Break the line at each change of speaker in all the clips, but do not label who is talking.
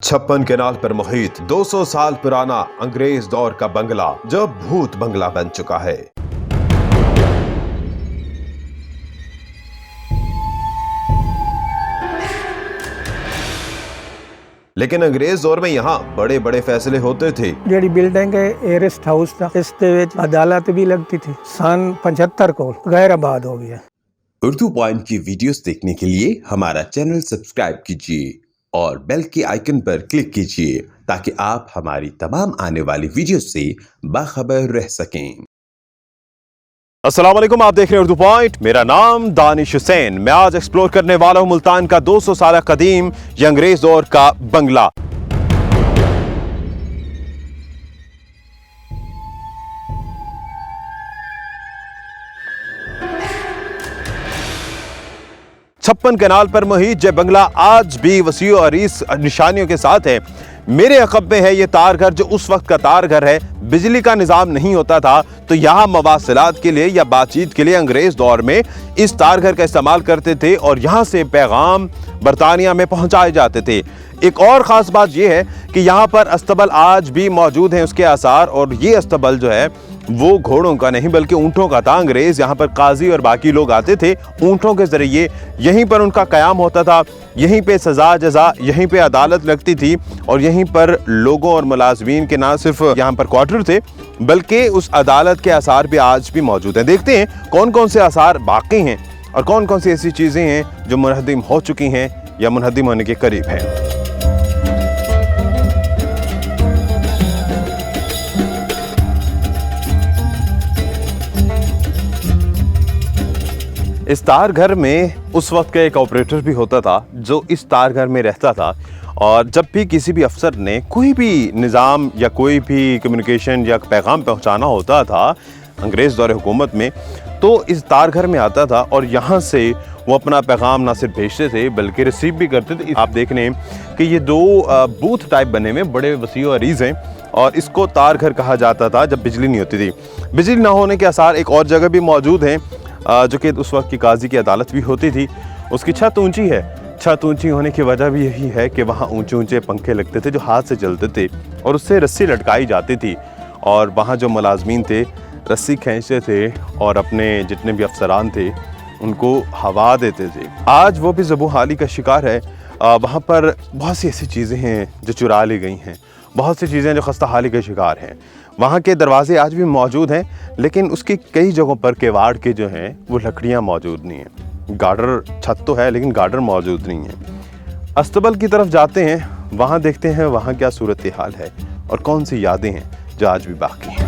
56 canal पर मुहित 200 साल पुराना अंग्रेज दौर का बंगला जो भूत बंगला बन चुका है। लेकिन अंग्रेज दौर में यहाँ बड़े बड़े फैसले होते थे।
ਜਿਹੜੀ ਬਿਲਡਿੰਗ ਹੈ ਇਹ ਰੈਸਟ ਹਾਊਸ ਦਾ, ਇਸ ਦੇ ਵਿੱਚ अदालत भी लगती थी। सन 75 को गैर आबाद हो गया।
उर्दू पॉइंट की वीडियोस देखने के लिए हमारा चैनल सब्सक्राइब कीजिए और बेल के आइकन पर क्लिक कीजिए ताकि आप हमारी तमाम आने वाली वीडियो से बाखबर रह सकें।
अस्सलाम वालेकुम, आप देख रहे हैं उर्दू पॉइंट। मेरा नाम दानिश हुसैन। मैं आज एक्सप्लोर करने वाला हूं मुल्तान का 200 साल कदीम ये अंग्रेज दौर का बंगला। छप्पन केनाल पर मुहित ये बंगला आज भी वसीओ अरीस निशानियों के साथ है। मेरे अकब में है ये तार घर, जो उस वक्त का तार घर है। बिजली का निज़ाम नहीं होता था तो यहाँ मवासिलात के लिए या बातचीत के लिए अंग्रेज दौर में इस तार घर का इस्तेमाल करते थे और यहाँ से पैगाम बरतानिया में पहुँचाए जाते थे। एक और ख़ास बात यह है कि यहाँ पर अस्तबल आज भी मौजूद हैं उसके आसार, और ये अस्तबल जो है वो घोड़ों का नहीं बल्कि ऊँटों का था। अंग्रेज़ यहाँ पर काजी और बाकी लोग आते थे ऊँटों के ज़रिए, यहीं पर उनका क़याम होता था, यहीं पे सज़ा जज़ा, यहीं पे अदालत लगती थी और यहीं पर लोगों और मुलाजमीन के ना सिर्फ यहाँ पर क्वार्टर थे बल्कि उस अदालत के आसार भी आज भी मौजूद हैं। देखते हैं कौन कौन से आसार बाकी हैं और कौन कौन सी ऐसी चीज़ें हैं जो मुनहदिम हो चुकी हैं या मुनहदिम होने के करीब हैं। इस तार घर में उस वक्त का एक ऑपरेटर भी होता था जो इस तार घर में रहता था, और जब भी किसी भी अफसर ने कोई भी निज़ाम या कोई भी कम्युनिकेशन या पैगाम पहुंचाना होता था अंग्रेज़ दौर हुकूमत में, तो इस तार घर में आता था और यहाँ से वो अपना पैगाम ना सिर्फ भेजते थे बल्कि रिसीव भी करते थे। आप देख रहे हैं कि ये दो बूथ टाइप बने हुए बड़े वसीओ अरीज़ हैं और इसको तार घर कहा जाता था जब बिजली नहीं होती थी। बिजली ना होने के आसार एक और जगह भी मौजूद हैं जो कि उस वक्त की काजी की अदालत भी होती थी। उसकी छत ऊंची है। छत ऊंची होने की वजह भी यही है कि वहाँ ऊंचे ऊंचे पंखे लगते थे जो हाथ से चलते थे और उससे रस्सी लटकाई जाती थी, और वहाँ जो मुलाजमीन थे रस्सी खींचते थे और अपने जितने भी अफसरान थे उनको हवा देते थे। आज वो भी ज़बूहाली का शिकार है। वहाँ पर बहुत सी ऐसी चीज़ें हैं जो चुरा ली गई हैं, बहुत सी चीज़ें जो खस्ता हाली के शिकार हैं। वहाँ के दरवाजे आज भी मौजूद हैं लेकिन उसकी कई जगहों पर किवाड़ के जो हैं वो लकड़ियाँ मौजूद नहीं हैं। गार्डर छत तो है लेकिन गार्डर मौजूद नहीं है। अस्तबल की तरफ जाते हैं, वहाँ देखते हैं वहाँ क्या सूरत हाल है और कौन सी यादें हैं जो आज भी बाकी हैं।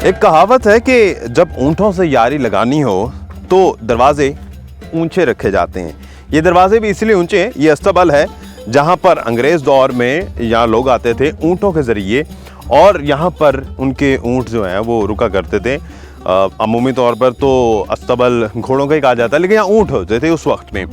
एक कहावत है कि जब ऊँटों से यारी लगानी हो तो दरवाजे ऊंचे रखे जाते हैं। ये दरवाजे भी इसलिए ऊंचे हैं, ये अस्तबल है जहाँ पर अंग्रेज़ दौर में यहाँ लोग आते थे ऊँटों के ज़रिए, और यहाँ पर उनके ऊँट जो हैं वो रुका करते थे। अमूमी तौर पर तो अस्तबल घोड़ों का ही कहा जाता है लेकिन यहाँ ऊँट होते थे उस वक्त में।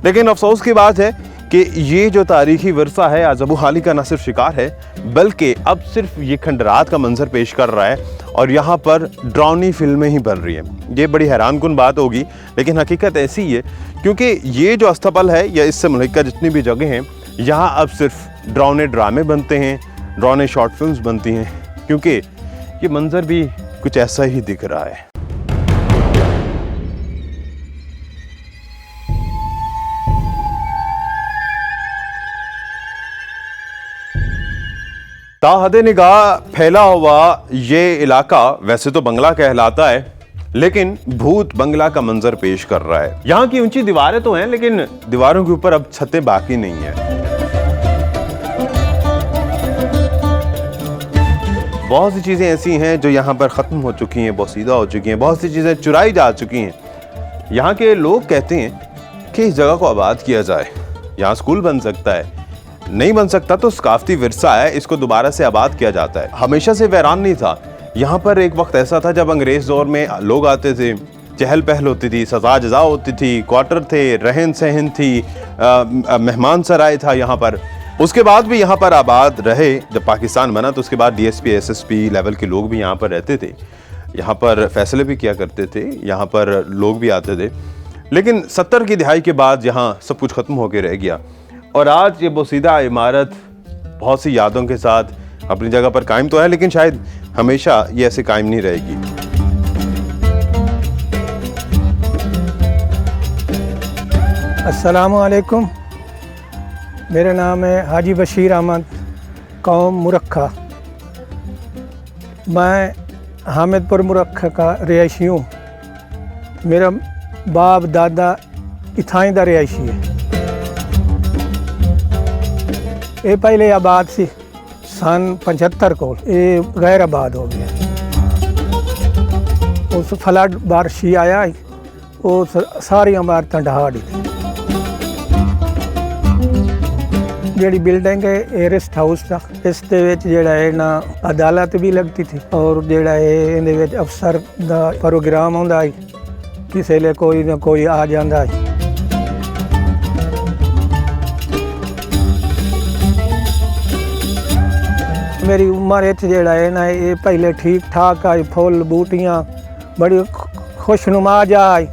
लेकिन अफसोस की बात है कि ये जो तारीख़ी विरसा है आज ज़बूहाली का न सिर्फ शिकार है बल्कि अब सिर्फ ये खंडरात का मंजर पेश कर रहा है और यहाँ पर ड्राउनी फिल्में ही बन रही हैं। ये बड़ी हैरानकुन बात होगी लेकिन हकीकत ऐसी ही है, क्योंकि ये जो अस्तबल है या इससे मुल्का जितनी भी जगह हैं यहाँ अब सिर्फ ड्राउने ड्रामे बनते हैं, ड्राउने शॉर्ट फिल्म्स बनती हैं, क्योंकि ये मंजर भी कुछ ऐसा ही दिख रहा है। ताहद निगाह फैला हुआ ये इलाका वैसे तो बंगला कहलाता है लेकिन भूत बंगला का मंजर पेश कर रहा है। यहाँ की ऊंची दीवारें तो हैं लेकिन दीवारों के ऊपर अब छतें बाकी नहीं है। बहुत सी चीजें ऐसी हैं जो यहाँ पर खत्म हो चुकी हैं, बोसीदा हो चुकी हैं, बहुत सी चीजें चुराई जा चुकी हैं। यहाँ के लोग कहते हैं कि इस जगह को आबाद किया जाए, यहाँ स्कूल बन सकता है, नहीं बन सकता तो सकाफती विरसा है, इसको दोबारा से आबाद किया जाता है। हमेशा से वैरान नहीं था। यहाँ पर एक वक्त ऐसा था जब अंग्रेज़ दौर में लोग आते थे, चहल पहल होती थी, सजा जजा होती थी, क्वार्टर थे, रहन सहन थी, मेहमान सराय था यहाँ पर। उसके बाद भी यहाँ पर आबाद रहे। जब पाकिस्तान बना तो उसके बाद डीएसपी एसएसपी लेवल के लोग भी यहाँ पर रहते थे, यहाँ पर फैसले भी किया करते थे, यहाँ पर लोग भी आते थे। लेकिन 70 की दहाई के बाद यहाँ सब कुछ ख़त्म होकर रह गया और आज ये बोसीदा इमारत बहुत सी यादों के साथ अपनी जगह पर कायम तो है, लेकिन शायद हमेशा ये ऐसे कायम नहीं रहेगी।
अस्सलामु अलैकुम, मेरा नाम है हाजी बशीर अहमद, कौम मुरक्खा। मैं हामिदपुर मुरक्खा का रिहायशी हूँ। मेरा बाप दादा इथाई का रिहायशी है। ये पहले आबाद सी सन 75 को ये गैर आबाद हो गया। उस फ्लड बारिशी आया वो सारी इमारतें ढहा दी। ਜਿਹੜੀ ਬਿਲਡਿੰਗ ਹੈ ਇਹ ਰੈਸਟ ਹਾਊਸ ਦਾ, ਇਸ ਦੇ ਵਿੱਚ ਜਿਹੜਾ ਹੈ ਨਾ ਅਦਾਲਤ ਵੀ ਲੱਗਦੀ ਸੀ ਔਰ ਜਿਹੜਾ ਹੈ ਇਹਦੇ ਵਿੱਚ ਅਫਸਰ ਦਾ ਪ੍ਰੋਗਰਾਮ ਹੁੰਦਾ ਹੈ, ਕਿਸੇ ਲਈ ਕੋਈ ਨਾ ਕੋਈ ਆ ਜਾਂਦਾ ਹੈ। ਮੇਰੀ ਉਮਰ ਵਿੱਚ ਜਿਹੜਾ ਹੈ ਨਾ ਇਹ ਪਹਿਲੇ ਠੀਕ ਠਾਕ ਆਈ, ਫੁੱਲ ਬੂਟੀਆਂ ਬੜੀ ਖੁਸ਼ਨੁਮਾ ਜਾਏ,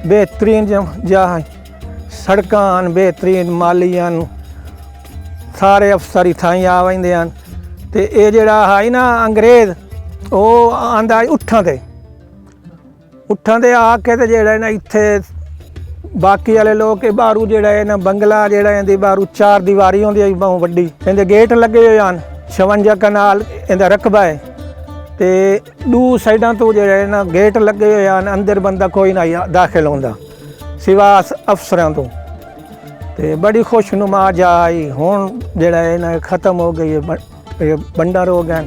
बेहतरीन जहाँ सड़कां बेहतरीन मालियां सारे अफसर इत्थां ही आ वैंदे हन। ते ये जेड़ा है ना अंग्रेज वो आंदा उट्ठां ते आके ते जेड़ा ना इत्थे बाकी वाले लोग के बाहरों जेड़ा है ना बंगला जेड़ा इहदी बाहरों 4 दीवारी होंदी है बहुत वड्डी, इहदे गेट लगे हुए हन, 56 कनाल इहदा रकबा है ते दू साइडां तो जेड़ा है ना गेट लगे हुए हन, अंदर बंदा कोई ना दाखिल होंदा सिवा अफसरां तो। ते बड़ी खुशनुमा जाई हुण जेड़ा है ना ख़त्म हो गई है, बंडर हो गए।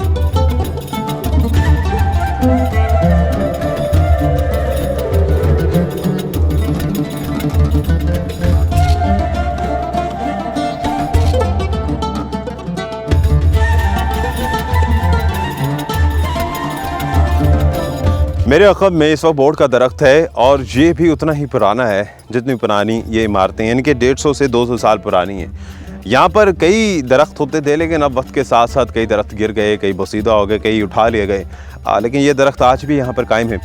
मेरे अक़ब में इस वक्त बोर्ड का दरख्त है और ये भी उतना ही पुराना है जितनी पुरानी ये इमारतें, यानी कि 150 से 200 साल पुरानी हैं। यहाँ पर कई दरख्त होते थे लेकिन अब वक्त के साथ साथ कई दरख्त गिर गए, कई बोसीदा हो गए, कई उठा लिए गए, लेकिन ये दरख्त आज भी यहाँ पर कायम है।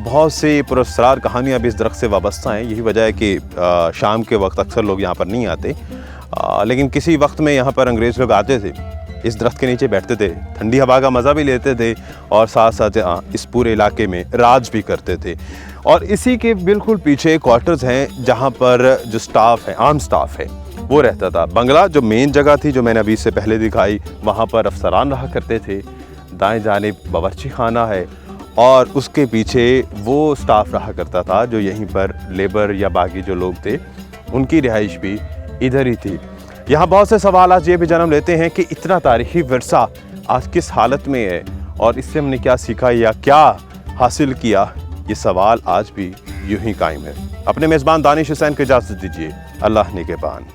बहुत सी पुरस्कार कहानियाँ भी इस दरख्त से वाबस्ता हैं। यही वजह है कि शाम के वक्त अक्सर लोग यहाँ पर नहीं आते, लेकिन किसी वक्त में यहाँ पर अंग्रेज़ लोग आते थे, इस दरख्त के नीचे बैठते थे, ठंडी हवा का मज़ा भी लेते थे और साथ साथ इस पूरे इलाके में राज भी करते थे। और इसी के बिल्कुल पीछे क्वार्टर्स हैं जहाँ पर जो स्टाफ है, आम स्टाफ है, वो रहता था। बंगला जो मेन जगह थी जो मैंने अभी इससे पहले दिखाई, वहाँ पर अफसरान रहा करते थे। दाएं जानिब बावर्ची खाना है और उसके पीछे वो स्टाफ रहा करता था जो यहीं पर लेबर या बाकी जो लोग थे उनकी रिहाइश भी इधर ही थी। यहाँ बहुत से सवाल आज ये भी जन्म लेते हैं कि इतना तारीख़ी विरसा आज किस हालत में है और इससे हमने क्या सीखा या क्या हासिल किया, ये सवाल आज भी यूं ही कायम है। अपने मेज़बान दानिश हुसैन को इजाज़त दीजिए। अल्लाह निगहबान।